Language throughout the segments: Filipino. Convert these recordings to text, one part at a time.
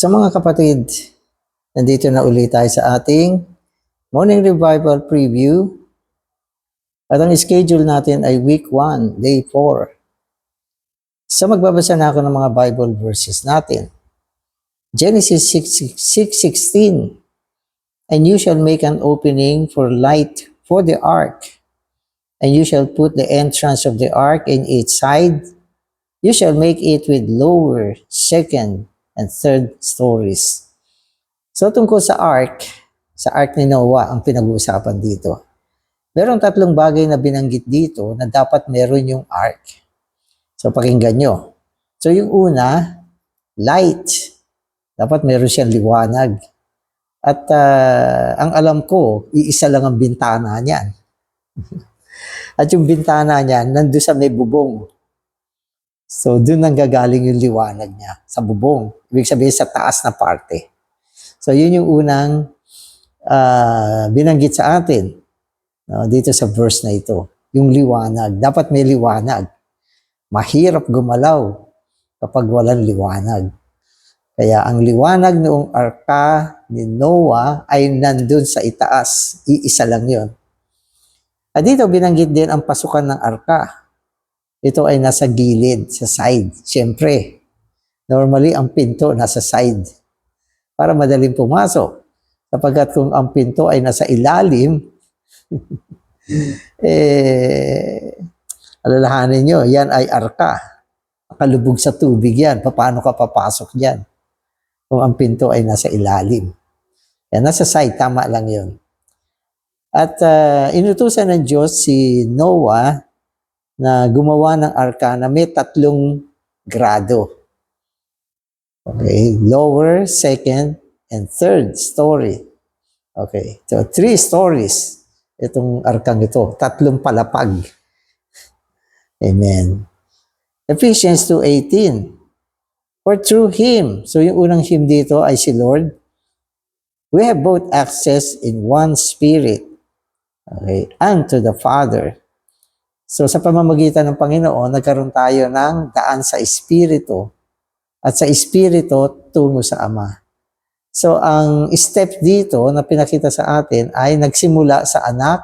Sa mga kapatid, nandito na ulit tayo sa ating Morning Revival Preview. At ang schedule natin ay Week 1, Day 4. So magbabasa na ako ng mga Bible verses natin. Genesis 6:16. And you shall make an opening for light for the ark, and you shall put the entrance of the ark in its side. You shall make it with lower, second, and third stories. So tungkol sa ark ni Noah ang pinag-uusapan dito. Merong tatlong bagay na binanggit dito na dapat meron yung ark. So pakinggan nyo. So yung una, light. Dapat meron siyang liwanag. At ang alam ko, iisa lang ang bintana niyan. At yung bintana niyan, nandun sa may bubong. So doon nang gagaling yung liwanag niya, sa bubong. Ibig sabihin sa taas na parte. So yun yung unang binanggit sa atin dito sa verse na ito. Yung liwanag. Dapat may liwanag. Mahirap gumalaw kapag walang liwanag. Kaya ang liwanag noong arka ni Noah ay nandun sa itaas. Iisa lang yun. At dito binanggit din ang pasukan ng arka. Ito ay nasa gilid, sa side. Siyempre, normally ang pinto nasa side. Para madaling pumasok. Sapagkat kung ang pinto ay nasa ilalim, alalahanin nyo, yan ay arka. Nakalubog sa tubig yan. Paano ka papasok dyan? Kung ang pinto ay nasa ilalim. Yan, nasa side, tama lang yun. At inutusan ng Diyos si Noah na gumawa ng arka na may 3 grado. Okay, lower, second, and third story. Okay, so 3 stories itong arkang ito. 3 palapag. Amen. Ephesians 2:18. For through Him, so yung unang Him dito ay si Lord, we have both access in one Spirit, okay, unto the Father. So sa pamamagitan ng Panginoon, nagkaroon tayo ng daan sa Espiritu at sa Espiritu tungo sa Ama. So ang step dito na pinakita sa atin ay nagsimula sa Anak,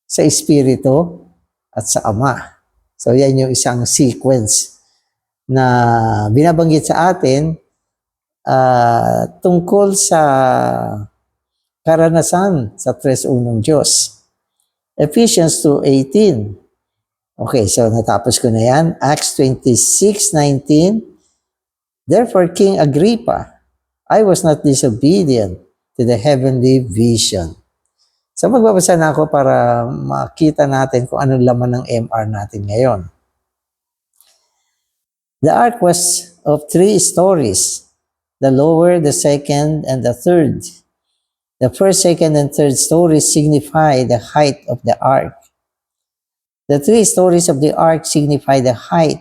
sa Espiritu at sa Ama. So yan yung isang sequence na binabanggit sa atin tungkol sa karanasan sa 3-1 Diyos. Ephesians 2:18. Okay, so natapos ko na yan. Acts 26:19. Therefore, King Agrippa, I was not disobedient to the heavenly vision. So magbabasa na ako para makita natin kung anong laman ng MR natin ngayon. The ark was of 3 stories, the lower, the second, and the third. The first, second, and third stories signify the height of the ark. The 3 stories of the ark signify the height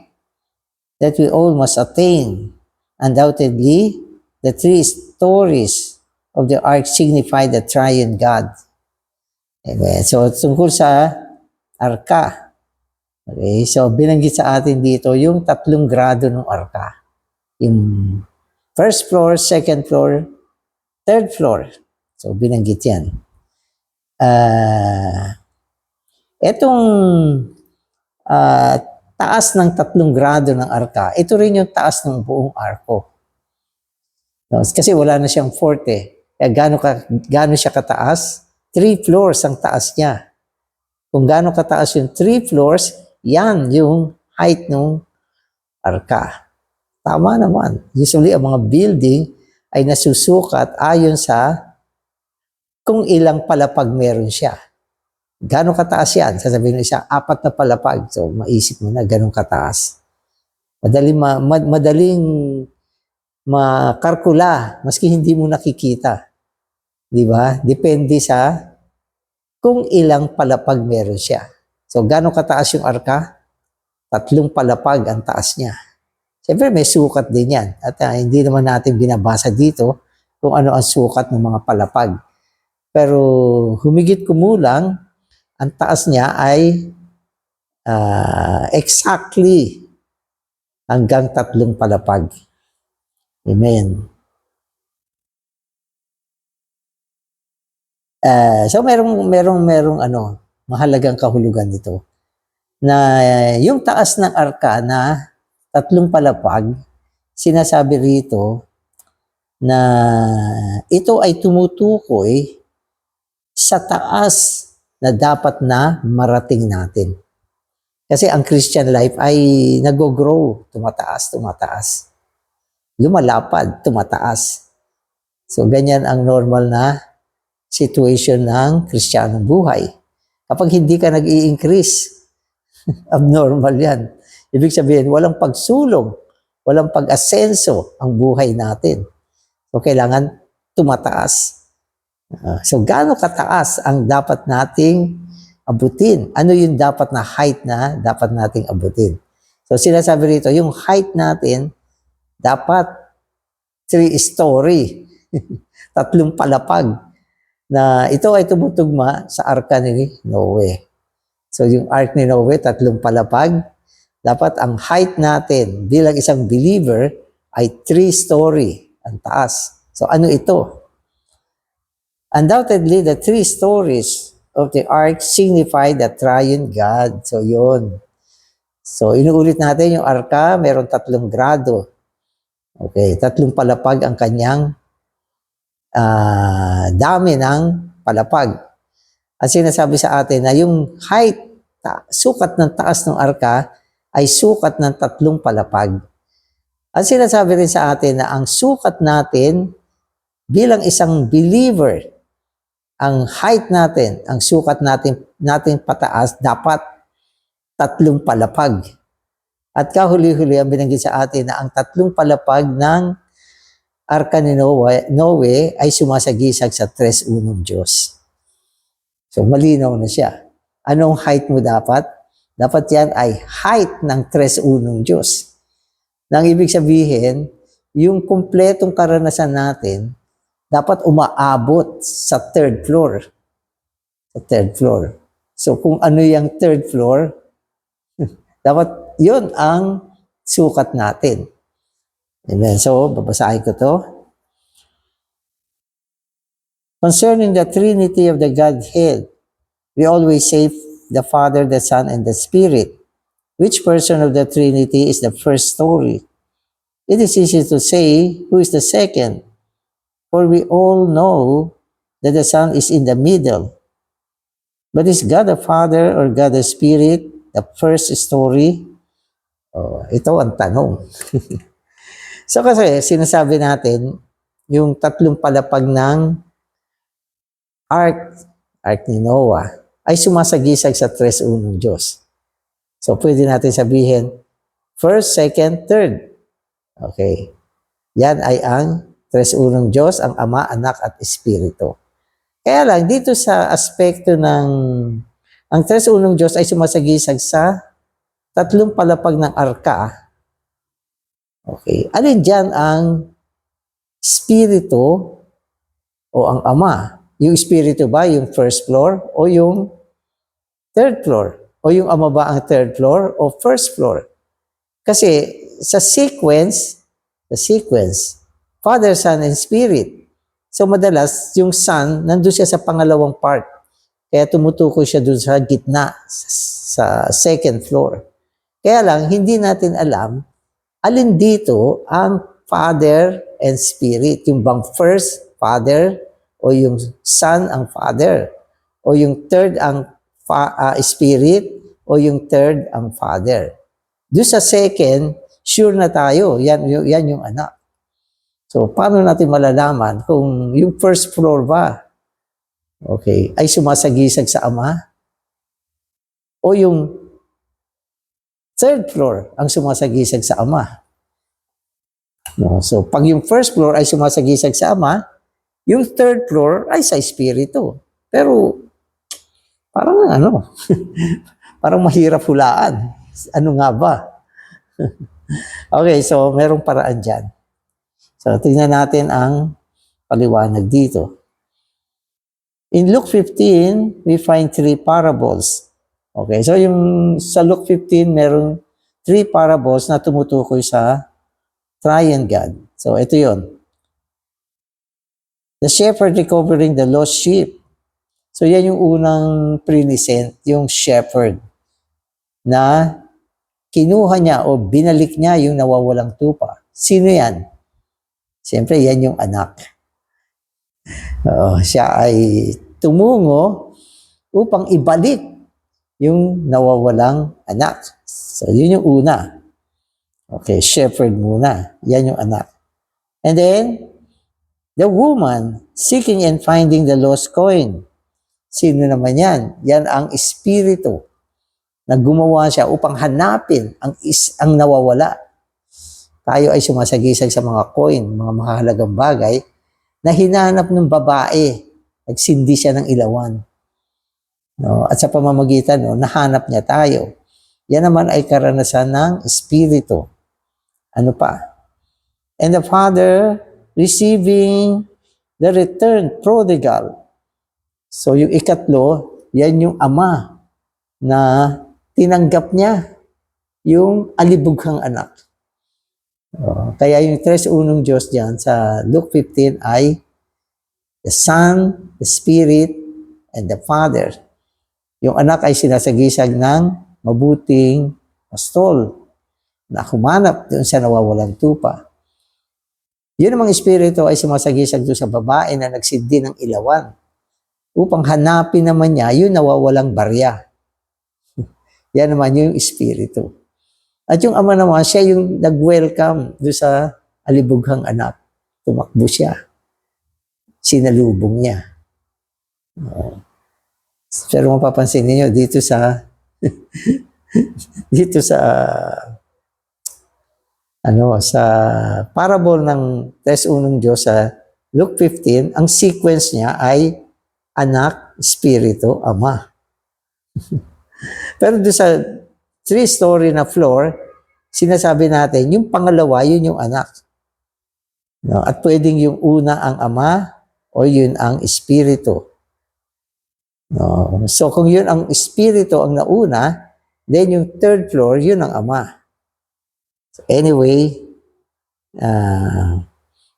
that we all must attain. Undoubtedly, the 3 stories of the ark signify the triune God. Amen. So, tungkol sa arka. Okay, so binanggit sa atin dito yung 3 grado ng arka. Yung first floor, second floor, third floor. So binanggit yan. Etong taas ng 3 grado ng arka, ito rin yung taas ng buong arko. No, kasi wala na siyang forte. Kaya gaano siya kataas? 3 floors ang taas niya. Kung gaano kataas yung 3 floors, yan yung height ng arka. Tama naman. Usually, ang mga building ay nasusukat ayon sa kung ilang palapag meron siya. Gano'ng kataas yan? Sasabihin mo isa, 4 na palapag. So, maisip mo na gano'ng kataas. Madaling makarkula, maski hindi mo nakikita. Di ba? Depende sa kung ilang palapag meron siya. So, gano'ng kataas yung arka? 3 palapag ang taas niya. Siyempre, may sukat din yan. At hindi naman natin binabasa dito kung ano ang sukat ng mga palapag. Pero humigit kumulang, ang taas niya ay exactly hanggang 3 palapag. Amen. So merong ano, mahalagang kahulugan nito na yung taas ng arka na 3 palapag, sinasabi rito na ito ay tumutukoy sa taas na dapat na marating natin. Kasi ang Christian life ay nag-grow, tumataas. Lumalapad, tumataas. So ganyan ang normal na situation ng Kristiyanong buhay. Kapag hindi ka nag-i-increase, abnormal yan. Ibig sabihin, walang pagsulong, walang pag-asenso ang buhay natin. So, kailangan tumataas. So, gaano kataas ang dapat nating abutin? Ano yung dapat na height na dapat nating abutin? So, sinasabi rito, yung height natin, dapat 3-story. 3 palapag. Na ito ay tumutugma sa arka ni Noe. So yung ark ni Noe, 3 palapag. Dapat ang height natin bilang isang believer ay 3-story ang taas. So ano ito? Undoubtedly, the 3 stories of the ark signify the triune God. So yun. So inuulit natin yung arka, meron 3 grado. Okay, 3 palapag ang kanyang dami ng palapag. At sinasabi sa atin na yung height, sukat ng taas ng arka ay sukat ng 3 palapag. At sinasabi rin sa atin na ang sukat natin bilang isang believer, ang height natin, ang sukat natin pataas, dapat 3 palapag. At kahuli-huli ang binanggit sa atin na ang 3 palapag ng arka ni Noe ay sumasagisag sa 3-1 Diyos. So, malinaw na siya. Anong height mo dapat? Dapat yan ay height ng 3-1 Diyos. Nang ibig sabihin, yung kumpletong karanasan natin, dapat umaabot sa 3rd floor. Sa 3rd floor. So, kung ano yung 3rd floor, dapat yun ang sukat natin. Amen. So, babasahin ko to. Concerning the Trinity of the Godhead, we always say the Father, the Son, and the Spirit. Which person of the Trinity is the first story? It is easy to say who is the second, for we all know that the Son is in the middle. But is God the Father or God the Spirit the first story? Oh, ito ang tanong. So kasi sinasabi natin, yung 3 palapag ng ark ni Noah, ay sumasagisag sa 3-1 Diyos. So pwede natin sabihin, first, second, third. Okay. Yan ay ang 3-1 Diyos, ang Ama, Anak, at Espiritu. Kaya lang, dito sa aspekto ng, ang 3-1 Diyos ay sumasagisag sa 3 palapag ng arka. Okay. Alin dyan ang Espiritu o ang Ama? Yung Espiritu ba yung first floor o yung 3rd floor? O yung Ama ba ang 3rd floor o first floor? Kasi sa sequence, Father, Son, and Spirit. So madalas, yung Son, nandun siya sa pangalawang part. Kaya tumutukoy siya dun sa gitna, sa 2nd floor. Kaya lang, hindi natin alam alin dito ang Father and Spirit? Yung bang first, Father, o yung Son ang Father? O yung third ang Spirit, o yung third ang Father? Doon sa second, sure na tayo, yan yung anak. So, paano natin malalaman kung yung first floor ba, okay, ay sumasagisag sa Ama? O yung 3rd floor ang sumasagisag sa Ama? No? So, pag yung first floor ay sumasagisag sa Ama, yung 3rd floor ay sa Espiritu. Pero, parang parang mahirap hulaan. Ano nga ba? Okay, so merong paraan dyan. So, tingnan natin ang paliwanag dito. In Luke 15, we find 3 parables. Okay, so yung sa Luke 15, merong 3 parables na tumutukoy sa triune God. So, ito yon. The shepherd recovering the lost sheep. So yan yung unang present, yung shepherd, na kinuha niya o binalik niya yung nawawalang tupa. Sino yan? Siyempre, yan yung anak. Siya ay tumungo upang ibalik yung nawawalang anak. So, yun yung una. Okay, shepherd muna. Yan yung anak. And then, the woman seeking and finding the lost coin. Sino naman yan? Yan ang espiritu na gumawa siya upang hanapin ang nawawala. Tayo ay sumasagisag sa mga coin, mga mahalagang bagay, na hinanap ng babae. Nagsindi siya ng ilawan. No? At sa pamamagitan, nahanap niya tayo. Yan naman ay karanasan ng espiritu. Ano pa? And the father receiving the return prodigal. So yung ikatlo, yan yung ama na tinanggap niya yung alibughang anak. Kaya yung 3-1 Diyos diyan sa Luke 15 ay the Son, the Spirit, and the Father. Yung anak ay sinasagisag ng mabuting pastol na humanap doon sa nawawalang tupa. Yun namang espiritu ay sumasagisag doon sa babae na nagsindi ng ilawan upang hanapin naman niya yung nawawalang barya. Yan naman yung espiritu. At yung ama naman, siya yung nag-welcome doon sa alibughang anak. Tumakbo siya. Sinalubong niya. Pero mapapansin niyo dito sa sa parable ng 3-1 Diyos sa Luke 15, ang sequence niya ay anak, espiritu, ama. Pero doon sa 3-story na floor, sinasabi natin, yung pangalawa, yun yung anak. No? At pwedeng yung una ang ama o yun ang espiritu. No? So kung yun ang espiritu ang nauna, then yung 3rd floor, yun ang ama. So anyway,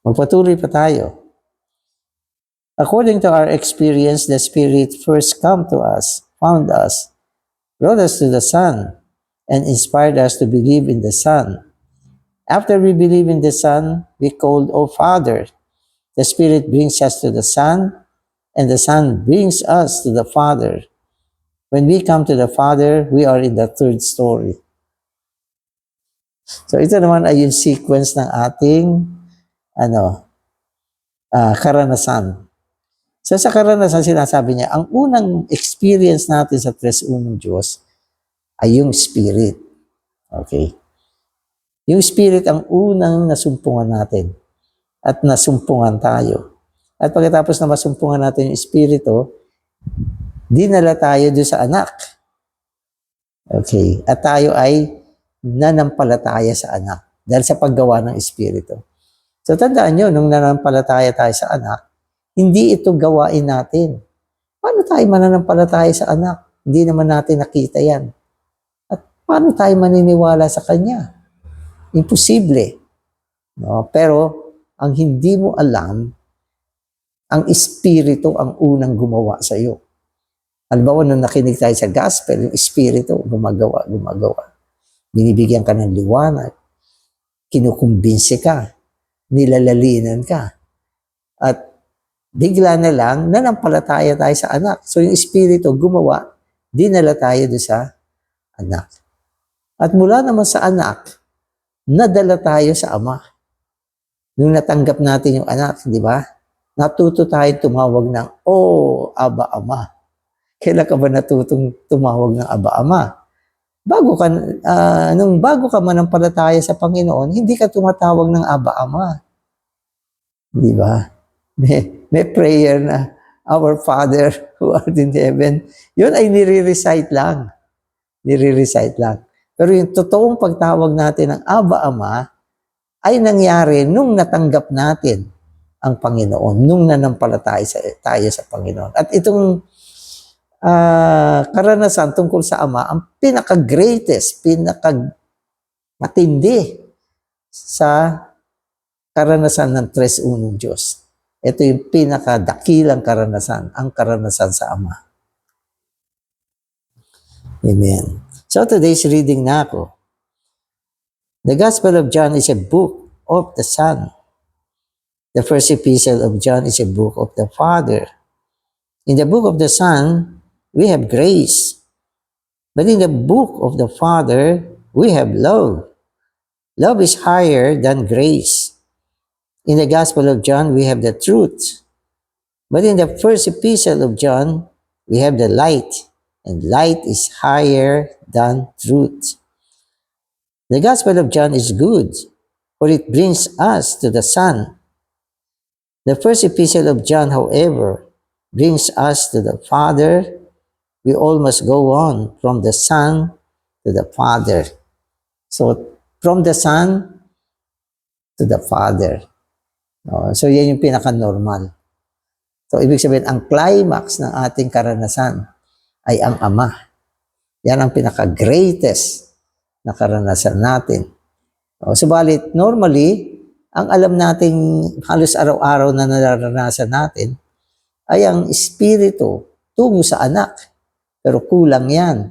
magpatuloy pa tayo. According to our experience, the Spirit first come to us, found us, brought us to the Son, and inspired us to believe in the Son. After we believe in the Son, we called, O Father. The Spirit brings us to the Son, and the Son brings us to the Father. When we come to the Father, we are in the 3rd story. So ito naman ay yung sequence ng ating karanasan. So sa karanasan, sinasabi niya, ang unang experience natin sa 3-1 Diyos ay yung Spirit. Okay? Yung Spirit ang unang nasumpungan natin. At nasumpungan tayo. At pagkatapos na masumpungan natin yung Espiritu, dinala tayo doon sa anak. Okay? At tayo ay nanampalataya sa anak. Dahil sa paggawa ng Espiritu. So tandaan nyo, nung nanampalataya tayo sa anak, hindi ito gawain natin. Paano tayo mananampalataya sa anak? Hindi naman natin nakita yan. Paano tayo maniniwala sa Kanya? Imposible. No? Pero, ang hindi mo alam, ang Espiritu ang unang gumawa sa iyo. Halimbawa, nung nakinig tayo sa gospel, yung Espiritu gumagawa. Binibigyan ka ng liwanag. Kinukumbinsi ka. Nilalalinan ka. At bigla na lang, nanampalataya tayo sa anak. So, yung Espiritu gumawa, dinala tayo doon sa anak. At mula naman sa anak, nadala tayo sa ama. Nung natanggap natin yung anak, di ba? Natuto tayo tumawag ng, Aba, Ama. Kailan ka ba natutong tumawag ng Aba, Ama? Nung bago ka manampalataya sa Panginoon, hindi ka tumatawag ng Aba, Ama. Di ba? May prayer na, Our Father who art in heaven. Yun ay nire-recite lang. Nire-recite lang. Pero yung totoong pagtawag natin ng Aba, Ama ay nangyari nung natanggap natin ang Panginoon, nung nanampalataya tayo sa Panginoon. At itong karanasan tungkol sa Ama, ang pinaka-greatest, pinaka-matindi sa karanasan ng 3-1 Diyos. Ito yung pinakadakilang karanasan, ang karanasan sa Ama. Amen. So today's reading na ako. The Gospel of John is a book of the Son. The first epistle of John is a book of the Father. In the book of the Son, we have grace. But in the book of the Father, we have love. Love is higher than grace. In the Gospel of John, we have the truth. But in the first epistle of John, we have the light. And light is higher than truth. The Gospel of John is good, for it brings us to the Son. The first epistle of John, however, brings us to the Father. We all must go on from the Son to the Father. So, from the Son to the Father. So, yan yung pinaka-normal. So, ibig sabihin, ang climax ng ating karanasan ay ang Ama. Yan ang pinaka-greatest na karanasan natin. Subalit, normally, ang alam nating halos araw-araw na nararanasan natin ay ang Espiritu tungo sa anak. Pero kulang yan.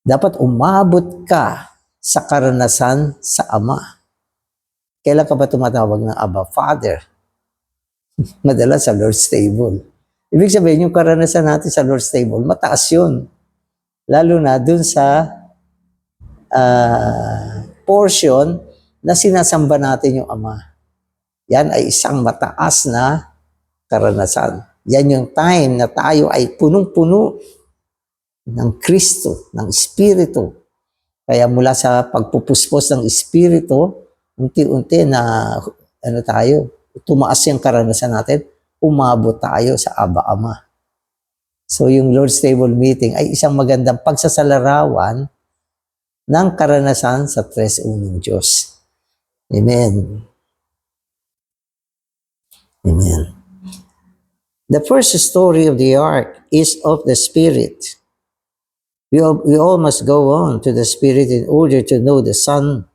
Dapat umabot ka sa karanasan sa Ama. Kailan ka ba tumatawag ng Abba Father? Madalas sa Lord's Table. Ibig sabihin, yung karanasan natin sa Lord's Table, mataas yun. Lalo na dun sa portion na sinasamba natin yung Ama. Yan ay isang mataas na karanasan. Yan yung time na tayo ay punong-puno ng Kristo, ng Espiritu. Kaya mula sa pagpupuspos ng Espiritu, unti-unti na tumaas yung karanasan natin, umabot tayo sa Aba Ama. So yung Lord's Table meeting ay isang magandang pagsasalarawan ng karanasan sa Tres Unong Diyos. Amen. Amen. The first story of the ark is of the Spirit. We all must go on to the Spirit in order to know the Son,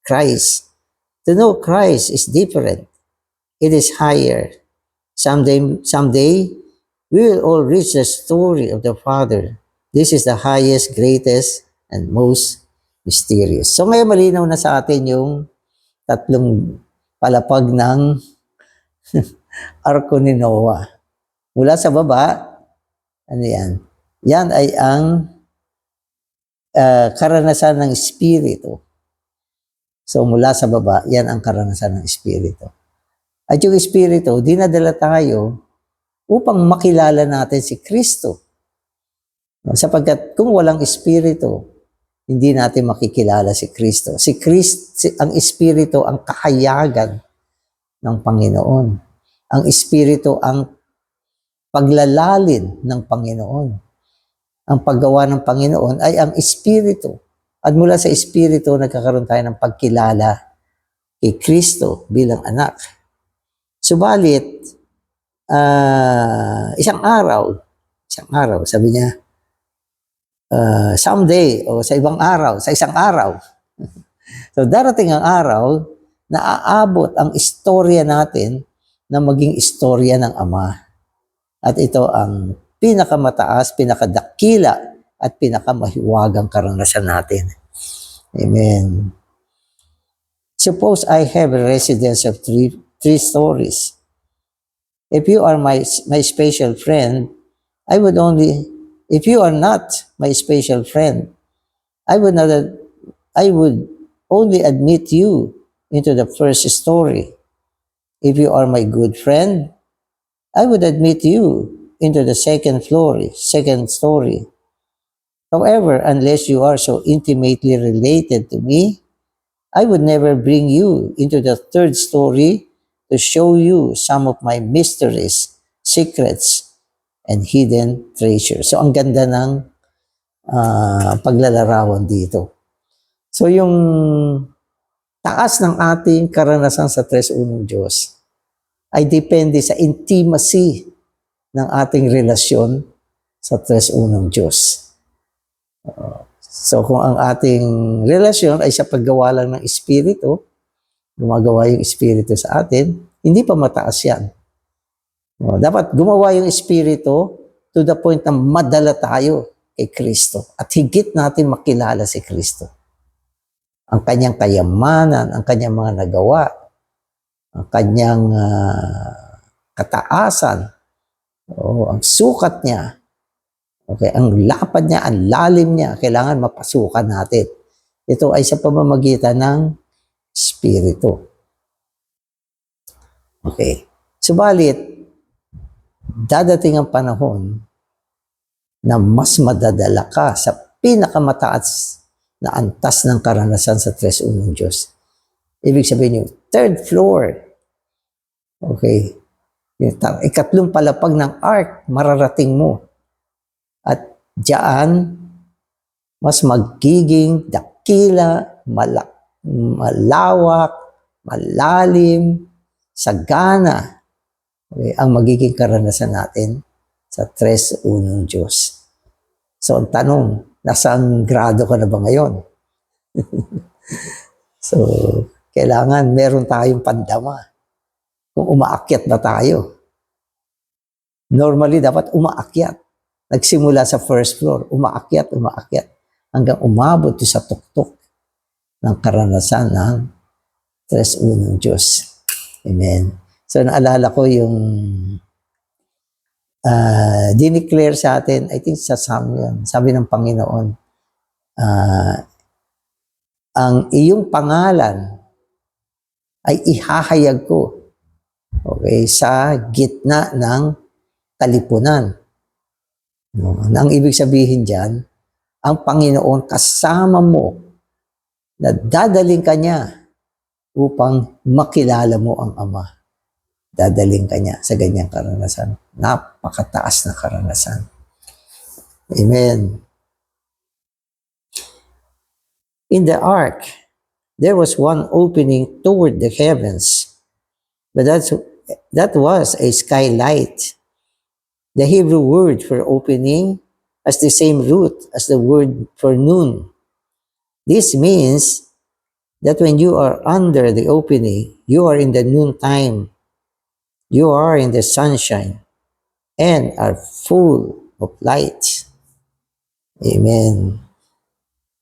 Christ. To know Christ is different. It is higher. Someday, we will all reach the story of the Father. This is the highest, greatest, and most mysterious. So ngayon malinaw na sa atin yung tatlong palapag ng arko ni Noah. Mula sa baba, ano yan? Yan ay ang karanasan ng Espiritu. So mula sa baba, yan ang karanasan ng Espiritu. At yung Espiritu, dinadala tayo upang makilala natin si Kristo. Sapagkat kung walang Espiritu, hindi natin makikilala si Kristo. Ang Espiritu ang kahayagan ng Panginoon. Ang Espiritu ang paglalalin ng Panginoon. Ang paggawa ng Panginoon ay ang Espiritu. At mula sa Espiritu, nagkakaroon tayo ng pagkilala kay Kristo bilang anak. Subalit, isang araw, sabi niya, someday, o sa isang araw. So darating ang araw na aabot ang istorya natin na maging istorya ng Ama. At ito ang pinakamataas, pinakadakila, at pinakamahiwagang karanasan natin. Amen. Suppose I have a residence of three stories. If you are my special friend, if you are not my special friend, I would only admit you into the first story. If you are my good friend, I would admit you into the second story. However, unless you are so intimately related to me, I would never bring you into the third story to show you some of my mysteries, secrets, and hidden treasures. So, ang ganda ng paglalarawan dito. So, yung taas ng ating karanasan sa Tres Unong Diyos ay depende sa intimacy ng ating relasyon sa Tres Unong Diyos. So, kung ang ating relasyon ay sa paggawa lang ng Espiritu, gumagawa yung Espiritu sa atin, Hindi pa mataas yan. Dapat gumawa yung Espiritu to the point na madala tayo kay Kristo at higit natin makilala si Kristo. Ang kanyang kayamanan, ang kanyang mga nagawa, ang kanyang kataasan, ang sukat niya, okay, ang lapad niya, ang lalim niya, kailangan mapasukan natin. Ito ay sa pamamagitan ng Espiritu. Okay. Subalit, dadating ang panahon na mas madadala ka sa pinakamataas na antas ng karanasan sa 3-1 Diyos. Ibig sabihin yung third floor. Okay. Yung ikatlong palapag ng ark, mararating mo. At diyan, mas magiging dakila, malawak, malalim, sagana, okay, ang magiging karanasan natin sa 3-1 Diyos. So, ang tanong, nasaan grado ka na ba ngayon? So, kailangan meron tayong pandama. Kung umaakyat ba tayo? Normally, dapat umaakyat. Nagsimula sa first floor, umaakyat, hanggang umabot sa tuktok ng karanasan ng 3-1 Diyos. Amen. So, naalala ko yung dineclare sa atin, I think sa Samuel, sabi ng Panginoon, ang iyong pangalan ay ihahayag ko, okay, sa gitna ng kalipunan. Ang ibig sabihin dyan, ang Panginoon kasama mo na dadaling ka niya upang makilala mo ang Ama. Dadaling ka niya sa ganyang karanasan. Napakataas na karanasan. Amen. In the ark, there was one opening toward the heavens, but that was a skylight. The Hebrew word for opening has the same root as the word for noon. This means that when you are under the opening, you are in the noontime. You are in the sunshine and are full of light. Amen.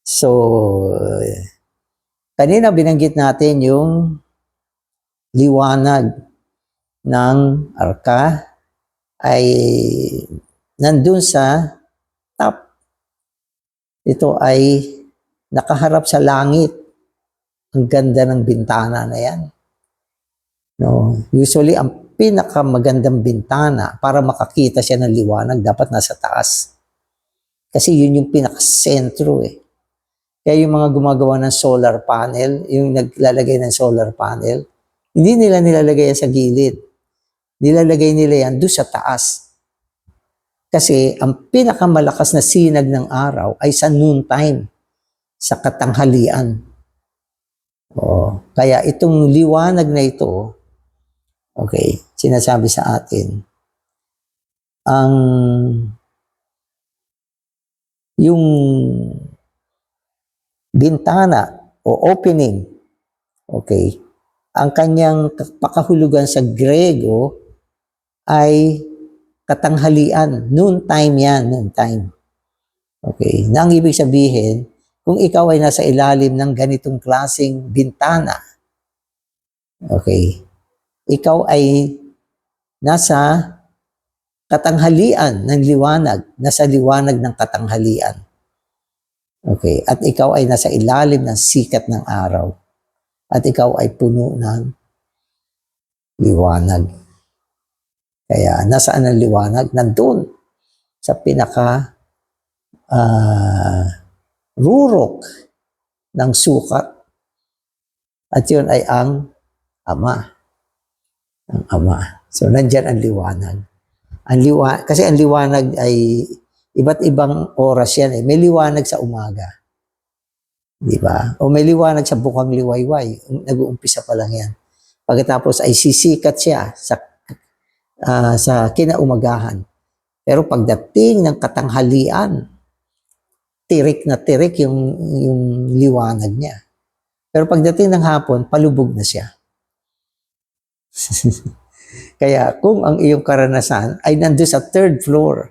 So, kanina binanggit natin yung liwanag ng arka ay nandun sa top. Ito ay nakaharap sa langit. Ang ganda ng bintana na yan. No, usually, ang pinakamagandang bintana para makakita siya ng liwanag dapat nasa taas. Kasi yun yung pinakasentro eh. Kaya yung mga gumagawa ng solar panel, yung naglalagay ng solar panel, hindi nila nilalagay yan sa gilid. Nilalagay nila yan doon sa taas. Kasi ang pinakamalakas na sinag ng araw ay sa noontime, sa katanghalian. Kaya itong liwanag na ito, okay, sinasabi sa atin, yung bintana o opening, okay, ang kanyang pakahulugan sa Grego ay katanghalian. Noontime yan, noontime. Okay, na ang ibig sabihin, kung ikaw ay nasa ilalim ng ganitong klaseng bintana, okay, ikaw ay nasa katanghalian ng liwanag, nasa liwanag ng katanghalian. Okay, at ikaw ay nasa ilalim ng sikat ng araw. At ikaw ay puno ng liwanag. Kaya nasaan ang liwanag? Nandun sa pinaka rurok ng sukat. At yun ay ang Ama. Ang Ama. So, nandyan ang liwanag. Kasi ang liwanag ay iba't ibang oras yan eh. May liwanag sa umaga. Di ba? O may liwanag sa bukang liwayway. Nag-uumpisa pa lang yan. Pagkatapos ay sisikat siya sa kinaumagahan. Pero pagdating ng katanghalian, tirik na tirik yung liwanag niya. Pero pagdating ng hapon, palubog na siya. Kaya kung ang iyong karanasan ay nandun sa third floor,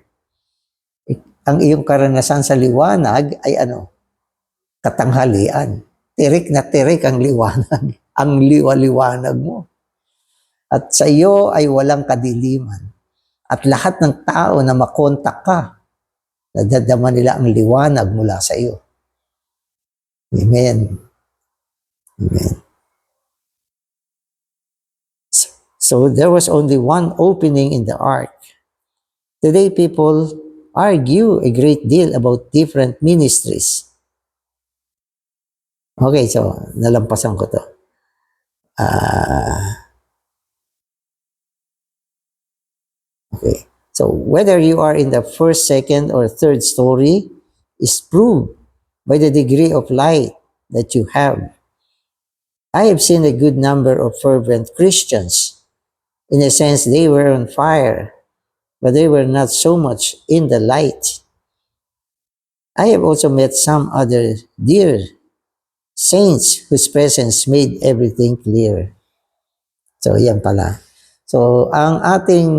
ang iyong karanasan sa liwanag ay ano? Katanghalian. Tirik na tirik ang liwanag. Ang liwanag mo. At sa iyo ay walang kadiliman. At lahat ng tao na makontak ka, nadadama nila ang liwanag mula sa iyo. Amen. Amen. So there was only one opening in the ark. Today people argue a great deal about different ministries. Okay, so nalampasan ko to. Okay. So whether you are in the first, second, or third story is proved by the degree of light that you have. I have seen a good number of fervent Christians. In a sense, they were on fire, but they were not so much in the light. I have also met some other dear saints whose presence made everything clear. So, yan pala. So, ang ating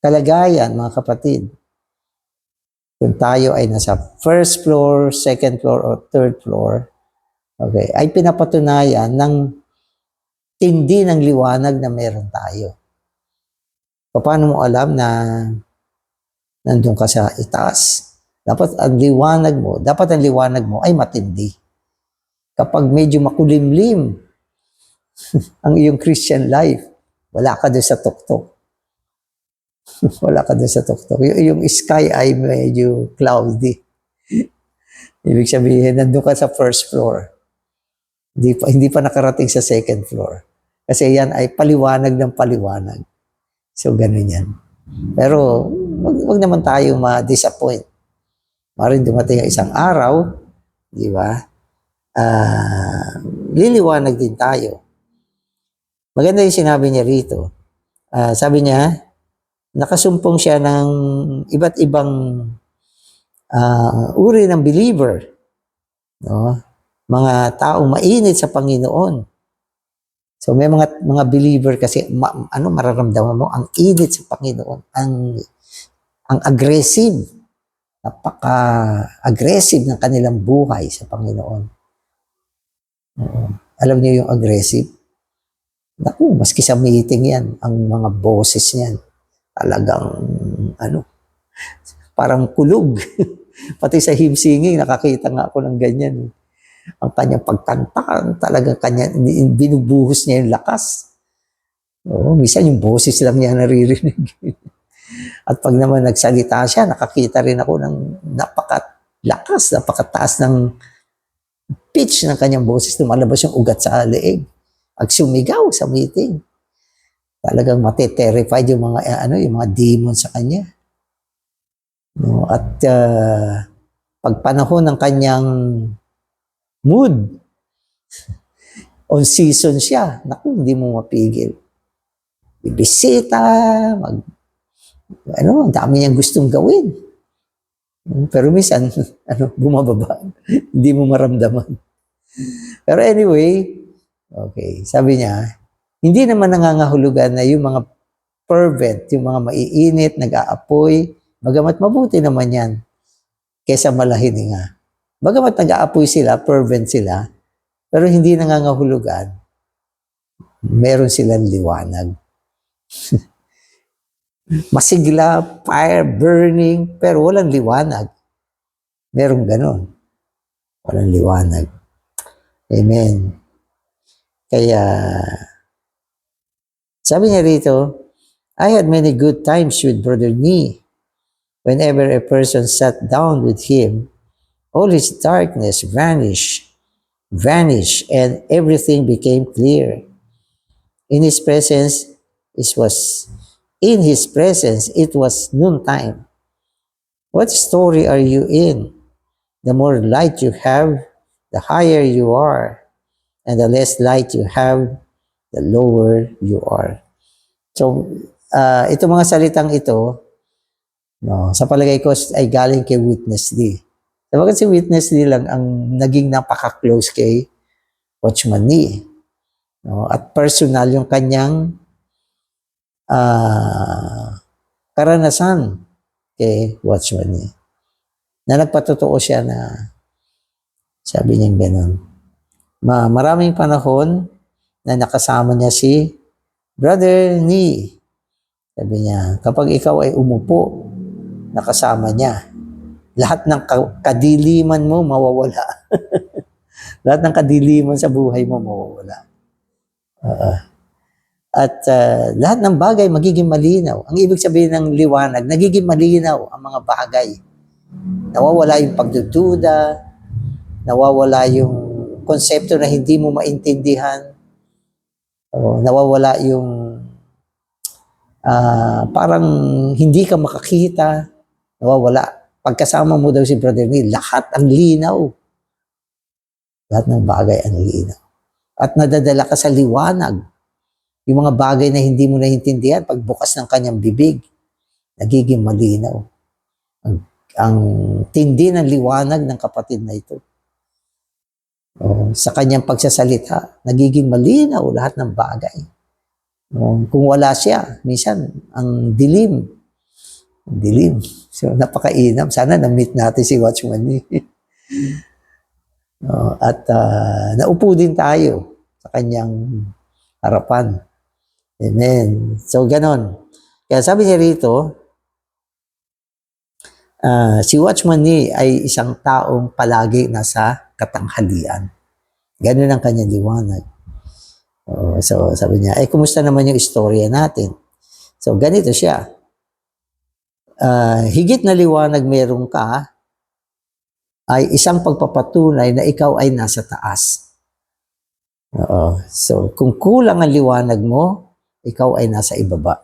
kalagayan, mga kapatid, kung tayo ay nasa first floor, second floor, or third floor, okay, ay pinapatunayan ng tindi ng liwanag na meron tayo. Paano mo alam na nandun ka sa itaas? Dapat ang liwanag mo ay matindi. Kapag medyo makulimlim ang iyong Christian life, wala ka doon sa tuktok. Wala ka doon sa tuktok. Yung sky ay medyo cloudy. Ibig sabihin, nandun ka sa first floor. Hindi pa nakarating sa second floor. Kasi yan ay paliwanag ng paliwanag. So, ganun yan. Pero, wag naman tayo ma-disappoint. Maring dumating ang isang araw, di ba? Liliwanag din tayo. Maganda yung sinabi niya rito. Sabi niya, nakasumpong siya ng iba't ibang uri ng believer. No? Mga taong mainit sa Panginoon. So may mga believer kasi mararamdaman mo ang init sa Panginoon, ang aggressive, napaka-aggressive ng kanilang buhay sa Panginoon. Alam niyo yung aggressive? Naku, maski sa meeting yan, ang mga boses niyan, talagang parang kulog. Pati sa hymn singing, nakakita nga ako ng ganyan. Ang kanyang pagkanta, talagang binubuhos niya yung lakas. Minsan yung boses lang niya naririnig. At pag naman nagsalita siya, nakakita rin ako ng napakalakas, napakataas ng pitch ng kanyang boses. Lumalabas yung ugat sa leeg. Pag sumigaw sa meeting, talagang mate-terrified yung mga demon sa kanya. At pag panahon ng kanyang mood, on season siya, naku, hindi mo mapigil. Bibisita, ang dami niyang gustong gawin. Pero minsan, bumababa. Hindi mo maramdaman. Pero anyway, okay, sabi niya, hindi naman nangangahulugan na yung mga fervent, yung mga maiinit, nag-aapoy, bagamat mabuti naman yan, kesa malahininga. Bagamat nag-aapoy sila, fervent sila, pero hindi nangangahulugan, meron silang liwanag. Masigla, fire, burning, pero walang liwanag. Merong ganon. Walang liwanag. Amen. Kaya, sabi niya rito, I had many good times with Brother Nee. Whenever a person sat down with him, all his darkness vanished, and everything became clear. In his presence, it was noontime. What story are you in? The more light you have, the higher you are. And the less light you have, the lower you are. So, itong mga salitang ito, sa palagay ko ay galing kay Witness Lee. Sabagat si Witness Lee lang ang naging napaka-close kay Watchman Nee. No? At personal yung kanyang karanasan kay Watchman Nee. Na nagpatotoo siya na sabi niya gano'n. Maraming panahon na nakasama niya si Brother Nee. Sabi niya, kapag ikaw ay umupo, nakasama niya, lahat ng kadiliman mo mawawala. Lahat ng kadiliman sa buhay mo mawawala. At lahat ng bagay magiging malinaw. Ang ibig sabihin ng liwanag, nagiging malinaw ang mga bagay. Nawawala yung pagdududa, nawawala yung konsepto na hindi mo maintindihan, o nawawala yung parang hindi ka makakita, nawawala. Pagkasama mo daw si Brother Nee, lahat ang linaw. Lahat ng bagay ang linaw. At nadadala ka sa liwanag. Yung mga bagay na hindi mo naiintindihan, pagbukas ng kanyang bibig, nagiging malinaw. Ang tindi ng liwanag ng kapatid na ito. Sa kanyang pagsasalita, nagiging malinaw lahat ng bagay. Kung wala siya, minsan, ang dilim. Ang dilim. So, napakainam. Sana na-meet natin si Watchman Nee. At naupo din tayo sa kanyang harapan. Amen. So, ganon. Kaya sabi niya rito, si Watchman Nee ay isang taong palagi nasa katanghalian. Ganon ang kanyang liwanag. So, sabi niya, kumusta naman yung istorya natin? So, ganito siya. Higit na liwanag meron ka, ay isang pagpapatunay na ikaw ay nasa taas. So, kung kulang ang liwanag mo, ikaw ay nasa ibaba.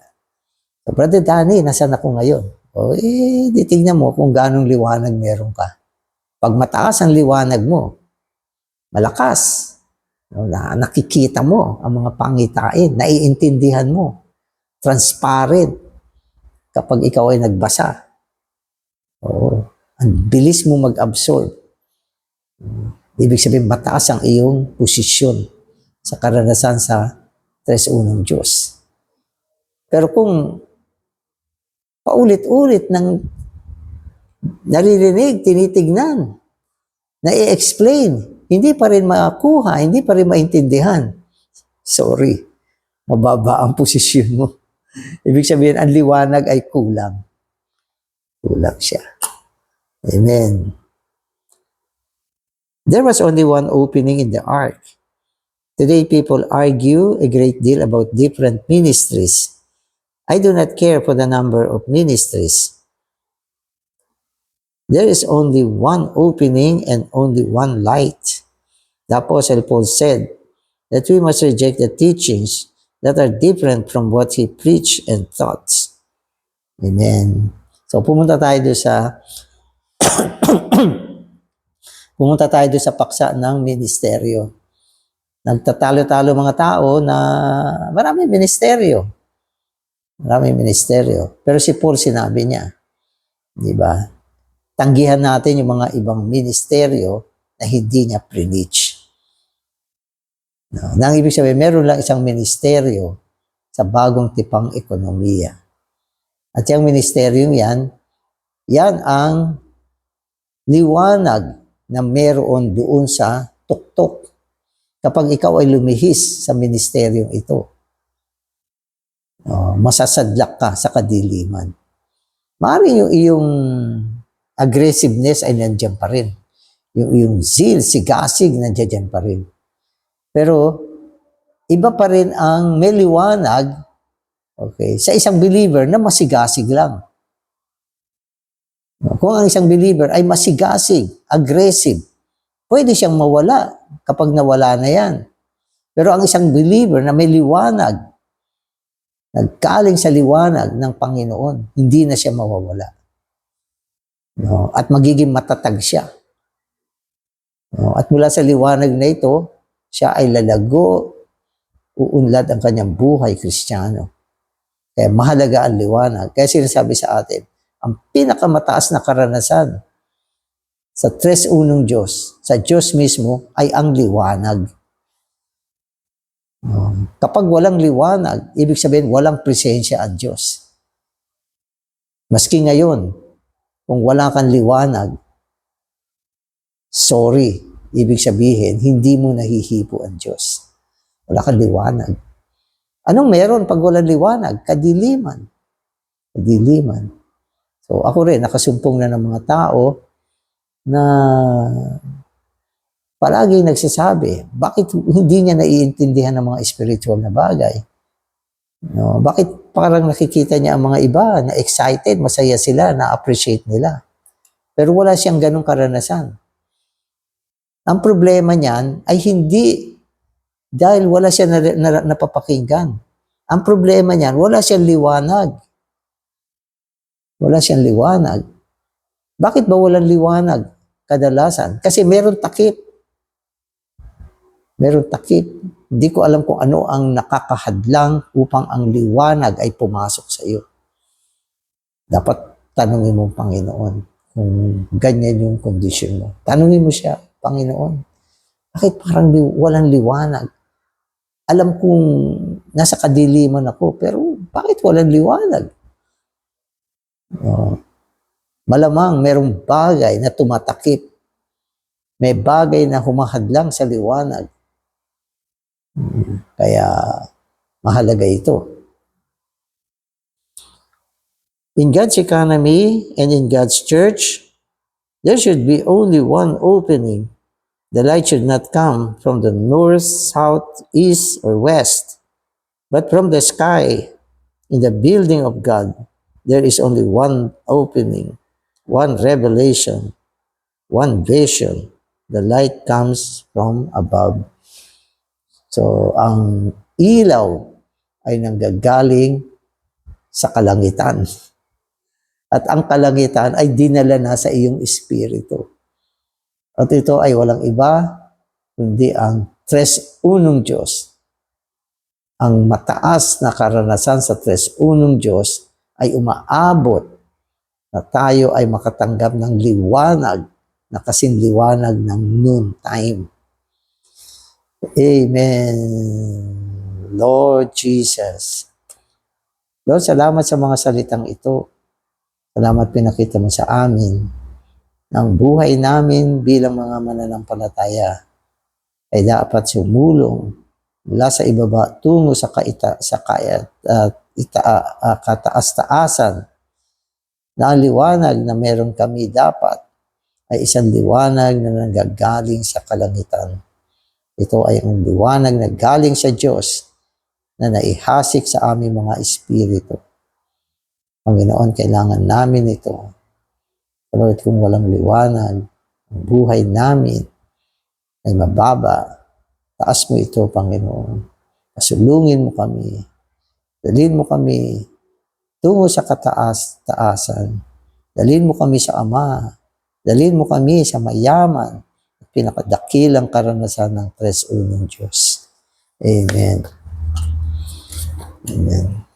So, Brother Danny, nasaan ako ngayon? Tingnan mo kung ganong liwanag meron ka. Pag mataas ang liwanag mo, malakas, nakikita mo ang mga pangitain, naiintindihan mo, transparent kapag ikaw ay nagbasa. Ang bilis mo mag-absorb. Ibig sabihin, mataas ang iyong posisyon sa karanasan sa tres-unong Diyos. Pero kung paulit-ulit nang naririnig, tinitignan, na-i-explain, hindi pa rin makakuha, hindi pa rin maintindihan, sorry, mababa ang posisyon mo. Ibig sabihin, ang liwanag ay kulang. Kulang siya. Amen. There was only one opening in the ark. Today, people argue a great deal about different ministries. I do not care for the number of ministries. There is only one opening and only one light. The Apostle Paul said that we must reject the teachings that are different from what he preached and taught. Amen. So, pumunta tayo doon sa paksa ng ministeryo. Nagtatalo-talo mga tao na maraming ministeryo. Maraming ministeryo. Pero si Paul sinabi niya, di ba? Tanggihan natin yung mga ibang ministeryo na hindi niya preach. Nang ibig sabihin, meron lang isang ministeryo sa bagong tipang ekonomiya. At yung ministeryong yan ang liwanag na meron doon sa tuktok kapag ikaw ay lumihis sa ministeryong ito. Masasadlak ka sa kadiliman. Maaaring yung iyong aggressiveness ay nandiyan pa rin. Yung zeal, sigasig, nandiyan pa rin. Pero, iba pa rin ang may liwanag, okay, sa isang believer na masigasig lang. Kung ang isang believer ay masigasig, aggressive, pwede siyang mawala kapag nawala na yan. Pero ang isang believer na may liwanag, nagkaling sa liwanag ng Panginoon, hindi na siya mawawala. At magiging matatag siya. At mula sa liwanag na ito, siya ay lalago, uunlad ang kanyang buhay Kristiyano. Kaya mahalaga ang liwanag. Kaya sinasabi sa atin, ang pinakamataas na karanasan sa tres-unong Diyos, sa Diyos mismo, ay ang liwanag. Kapag walang liwanag, ibig sabihin walang presensya ang Diyos. Maski ngayon, kung wala kang liwanag, sorry, ibig sabihin, hindi mo nahihipo ang Diyos. Wala kang liwanag. Anong meron pag walang liwanag? Kadiliman. Kadiliman. So ako rin, nakasumpong na ng mga tao na palagi nagsasabi, bakit hindi niya naiintindihan ng mga spiritual na bagay? No, bakit parang nakikita niya ang mga iba na excited, masaya sila, na-appreciate nila. Pero wala siyang ganong karanasan. Ang problema niyan ay hindi dahil wala siya napapakinggan. Ang problema niyan, wala siyang liwanag. Wala siyang liwanag. Bakit ba walang liwanag kadalasan? Kasi meron takip. Meron takip. Hindi ko alam kung ano ang nakakahadlang upang ang liwanag ay pumasok sa iyo. Dapat tanungin mo, Panginoon, kung ganyan yung kondisyon mo. Tanungin mo siya, Panginoon, bakit parang walang liwanag? Alam kong nasa kadiliman ako, pero bakit walang liwanag? Malamang merong bagay na tumatakip. May bagay na humahadlang sa liwanag. Kaya mahalaga ito. In God's economy and in God's church, there should be only one opening. The light should not come from the north, south, east, or west, but from the sky. In the building of God, there is only one opening, one revelation, one vision. The light comes from above. So, ang ilaw ay nanggagaling sa kalangitan. At ang kalangitan ay dinala na sa iyong espiritu. At ito ay walang iba, kundi ang Tres Unong Diyos. Ang mataas na karanasan sa Tres Unong Diyos ay umaabot na tayo ay makatanggap ng liwanag na kasing liwanag ng noon time. Amen. Lord Jesus. Lord, salamat sa mga salitang ito. Salamat pinakita mo sa amin na ang buhay namin bilang mga mananampalataya ay dapat sumulong mula sa ibaba tungo sa kataas-taasan na ang liwanag na meron kami dapat ay isang liwanag na nanggagaling sa kalangitan. Ito ay ang liwanag na galing sa Diyos na naihasik sa aming mga espiritu. Panginoon, kailangan namin ito. Lord, kung walang liwanag, ang buhay namin ay mababa. Taas mo ito, Panginoon. Pasulungin mo kami. Dalhin mo kami tungo sa kataas-taasan. Dalhin mo kami sa Ama. Dalhin mo kami sa mayaman. Pinakadakilang karanasan ng Tres Unong Diyos. Amen. Amen.